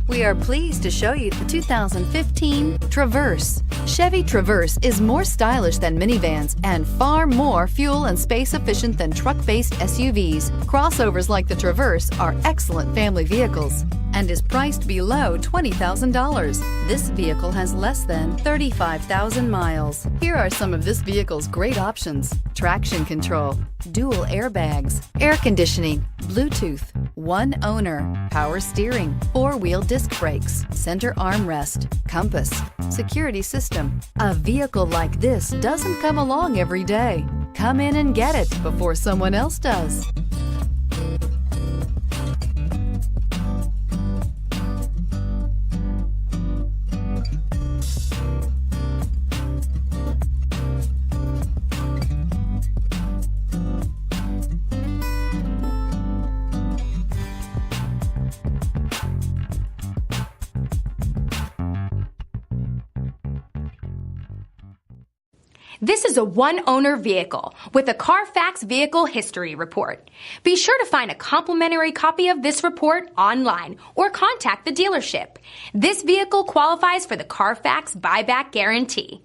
We are pleased to show you the 2015 Traverse. Chevy Traverse is more stylish than minivans and far more fuel and space efficient than truck-based SUVs. Crossovers like the Traverse are excellent family vehicles and is priced below $20,000. This vehicle has less than 35,000 miles. Here are some of this vehicle's great options: traction control, dual airbags, air conditioning, Bluetooth, one owner, power steering, four-wheel disc brakes, center armrest, compass, security system. A vehicle like this doesn't come along every day. Come in and get it before someone else does. This is a one-owner vehicle with a Carfax Vehicle History Report. Be sure to find a complimentary copy of this report online or contact the dealership. This vehicle qualifies for the Carfax Buyback Guarantee.